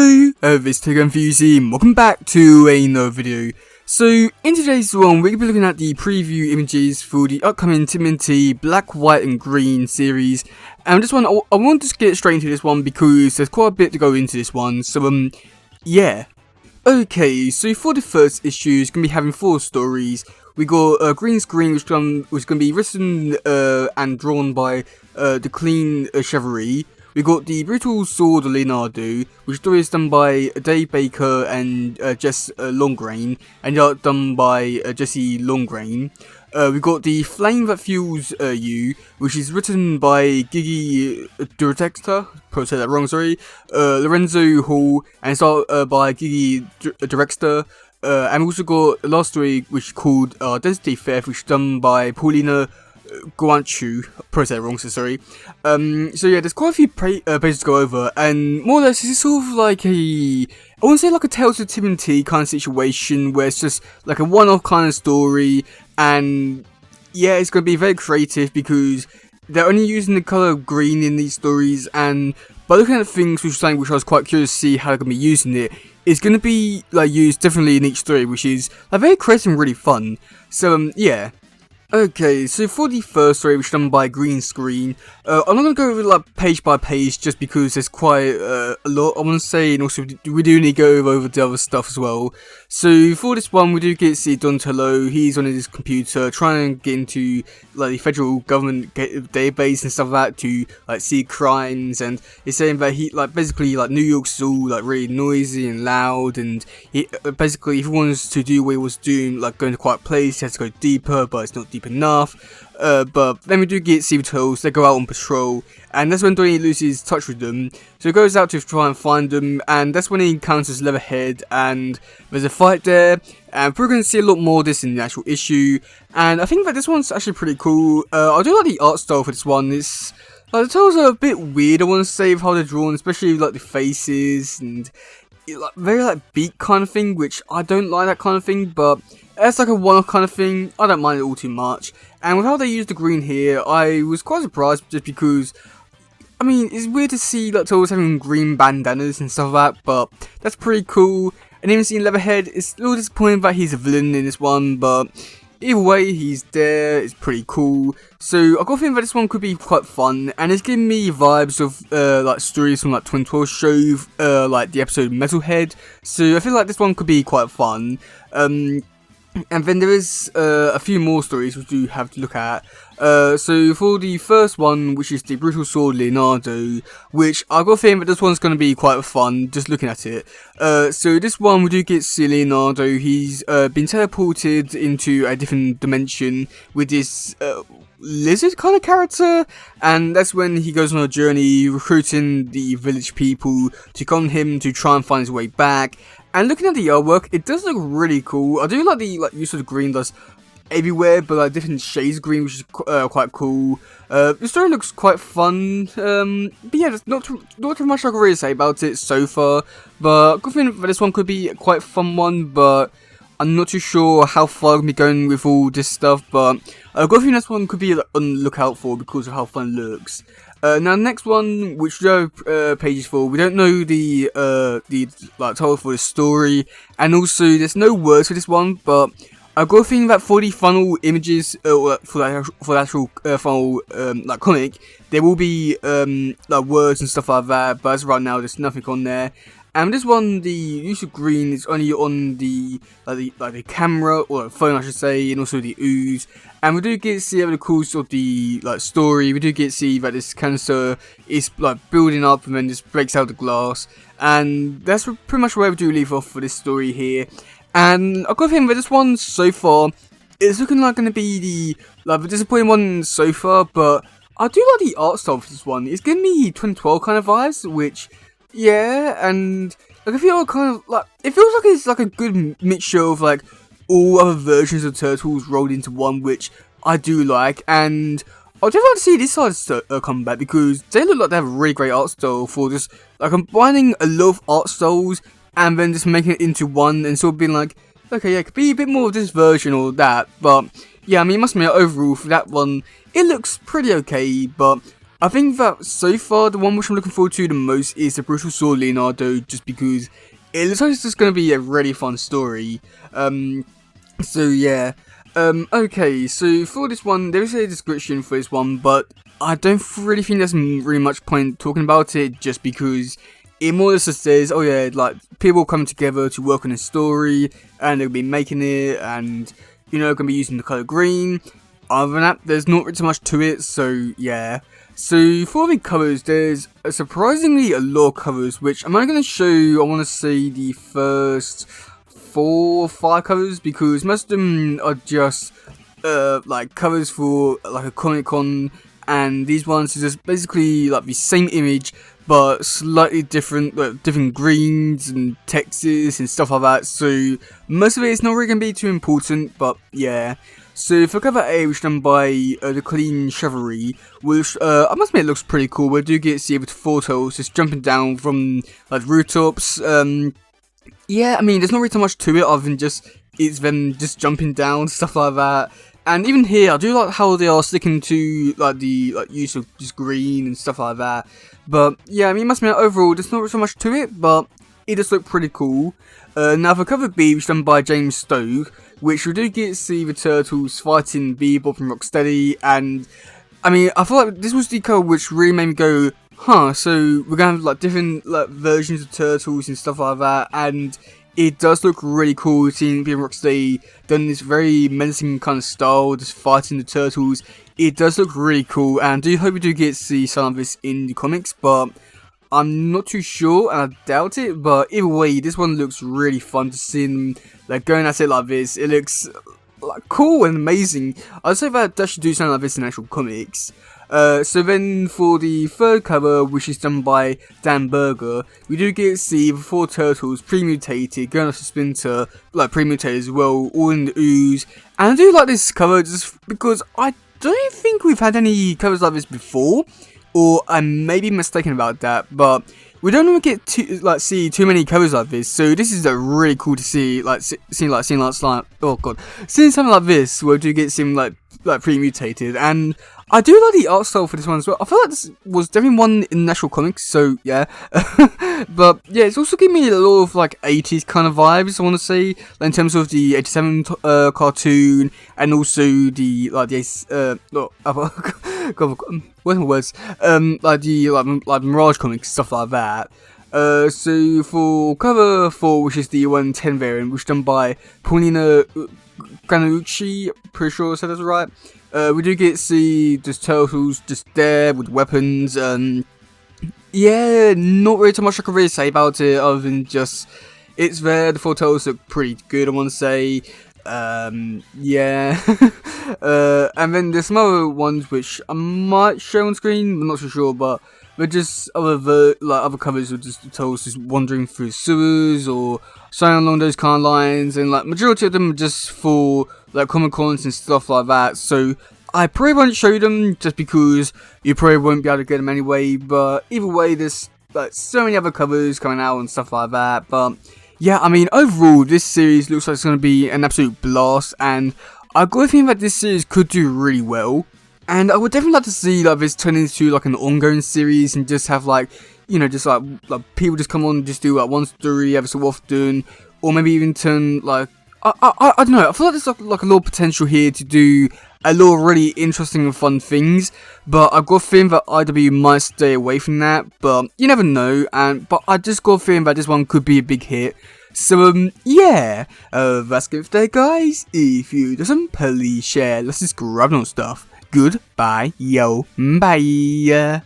Hello, this is teddygaming. Welcome back to another video. So, in today's one, we're going to be looking at the preview images for the upcoming TMNT Black, White and Green series. And this one, I want to just get straight into this one because there's quite a bit to go into this one. So, yeah. Okay, so for the first issue, it's going to be having 4 stories. We got a green screen, which is going to be written and drawn by the Clean Chevrolet. We got the Brutal Sword Leonardo, which story is done by Dave Baker and Jess Longrain, and art done by Jesse Longrain. We got the Flame That Fuels You, which is written by Gigi Director, probably said that wrong, sorry, Lorenzo Hall, and it's art by Gigi Director. And we also got the last story, which is called Density Theft, which is done by Paulina Guanchu, probably said it wrong, so sorry. So yeah, there's quite a few pages to go over, and more or less, it's sort of like I wouldn't say like a Tales of TMNT kind of situation, where it's just like a one-off kind of story, and yeah, it's going to be very creative, because they're only using the colour green in these stories, and by looking at things, which I was quite curious to see how they're going to be using it, it's going to be like used differently in each story, which is like very creative and really fun. So yeah. Okay, so for the first story, which is done by Green Screen, I'm not going to go over like page by page just because there's quite a lot I want to say, and also we do need to go over the other stuff as well. So for this one, we do get to see Donatello. He's on his computer trying to get into like the federal government database and stuff like that to like see crimes, and he's saying that he like basically like New York's all like really noisy and loud, and he basically if he wants to do what he was doing, like going to a quiet place, he has to go deeper, but it's not deep enough. But then we do get Sea Turtles. They go out on patrol, and that's when Donnie loses touch with them. So he goes out to try and find them, and that's when he encounters Leatherhead, and there's a fight there. And we're going to see a lot more of this in the actual issue, and I think that this one's actually pretty cool. I do like the art style for this one. It's like the turtles are a bit weird, I want to say, of how they're drawn, especially like the faces and like very like beak kind of thing, which I don't like that kind of thing, but it's like a one-off kind of thing. I don't mind it all too much. And with how they use the green here, I was quite surprised, just because I mean, it's weird to see like turtles having green bandanas and stuff like that, but that's pretty cool. And even seeing Leatherhead, it's a little disappointing that he's a villain in this one, but either way, he's there. It's pretty cool. So I got a feeling that this one could be quite fun, and it's giving me vibes of like stories from like 2012 show, like the episode Metalhead. So I feel like this one could be quite fun. And then there is a few more stories which you have to look at. So for the first one, which is the Brutal Sword Leonardo, which I got a feeling that this one's going to be quite fun, just looking at it. So this one, we do get to see Leonardo. He's been teleported into a different dimension with this lizard kind of character, and that's when he goes on a journey recruiting the village people to come him to try and find his way back. And looking at the artwork, it does look really cool. I do like the use of the green does everywhere, but like different shades of green, which is quite cool. The story looks quite fun. But yeah, there's not too much I can really say about it so far. But I think that this one could be quite a fun one, but I'm not too sure how far I'm going to be going with all this stuff. But I think this one could be on the lookout for because of how fun it looks. Now, next one, which we have pages for, we don't know the title for the story, and also there's no words for this one. But I've got a feeling that for the final images, for the actual final like comic, there will be like words and stuff like that. But as of right now, there's nothing on there. And this one, the use of green is only on the camera, or the phone I should say, and also the ooze. And we do get to see over the course of the story, we do get to see that this cancer is like building up and then just breaks out the glass. And that's pretty much where we do leave off for this story here. And I've got a feeling that this one so far is looking like going to be the disappointing one so far, but I do like the art style for this one. It's giving me 2012 kind of vibes, which, yeah, and like I feel kind of like it feels like it's like a good mixture of like all other versions of Turtles rolled into one, which I do like. And I'd definitely like to see this side come back, because they look like they have a really great art style for just like combining a lot of art styles and then just making it into one, and sort of being like, okay, yeah, it could be a bit more of this version or that. But yeah, I mean, it must be overall for that one, it looks pretty okay, but I think that so far the one which I'm looking forward to the most is the Brutal Sword Leonardo, just because it looks like it's just going to be a really fun story. So yeah. Okay, so for this one, there is a description for this one, but I don't really think there's really much point talking about it, just because it more or less just says, oh yeah, like, people coming together to work on a story, and they'll be making it, and, you know, going to be using the colour green. Other than that, there's not really too much to it, so yeah. So for the covers, there's surprisingly a lot of covers, which I'm only going to show you, I want to say, the first 4 or 5 covers, because most of them are just like covers for like a Comic Con, and these ones are just basically like the same image but slightly different, different greens and textures and stuff like that. So most of it is not really going to be too important, but yeah. So for cover A, which is done by the Clean Chivalry, which I must admit looks pretty cool. We do get to see with 4 turtles just jumping down from like rooftops. Yeah, I mean, there's not really too much to it other than just it's them just jumping down, stuff like that. And even here, I do like how they are sticking to like the use of just green and stuff like that. But yeah, I mean, must admit, overall, there's not so much to it, but it does look pretty cool. Now for cover B, which is done by James Stoke, which we do get to see the turtles fighting Bebop and Rocksteady, and I mean, I feel like this was the cover which really made me go, huh, so we're gonna have like different like versions of turtles and stuff like that, and it does look really cool seeing Bebop and Rocksteady done this very menacing kind of style, just fighting the turtles. It does look really cool, and I do hope we do get to see some of this in the comics, but I'm not too sure, and I doubt it, but either way, this one looks really fun to see them like going at it like this. It looks like cool and amazing. I'd say that they should do something like this in actual comics. So then for the third cover, which is done by Dan Berger, we do get to see the 4 turtles pre-mutated, going off to Splinter, like pre-mutated as well, all in the ooze. And I do like this cover just because I don't think we've had any covers like this before, or I may be mistaken about that, but we don't really get to see too many covers like this, so this is really cool to see, seeing something like this where we do get some like pre-mutated, and I do like the art style for this one as well. I feel like this was definitely one in the actual comics, so yeah. But yeah, it's also giving me a lot of like 80s kind of vibes, I want to say, like, in terms of the 87 cartoon, and also the what's my words? Like Mirage comics, stuff like that. So for cover 4, which is the 110 variant, which is done by Paulina Granucci, pretty sure I said that's right. We do get to see just turtles just there with weapons. Yeah, not really too much I can really say about it other than just it's there. The 4 turtles look pretty good, I want to say. Yeah. And then there's some other ones which I might show on screen, I'm not so sure, but they're just other covers of just the turtles just wandering through sewers or something along those kind of lines, and like majority of them are just for like Comic Cons and stuff like that. So I probably won't show them just because you probably won't be able to get them anyway. But either way, there's like so many other covers coming out and stuff like that. But yeah, I mean, overall, this series looks like it's going to be an absolute blast, and I've got a feeling that this series could do really well. And I would definitely like to see like this turn into like an ongoing series and just have like, you know, just like people just come on and just do like one story every so often, or maybe even turn like I don't know. I feel like there's like a lot of potential here to do a lot of really interesting and fun things, but I've got a feeling that IW might stay away from that, but you never know. But I just got a feeling that this one could be a big hit. So yeah, that's it for today, guys. If you doesn't, please share. Let's just grab on stuff. Goodbye, yo, bye.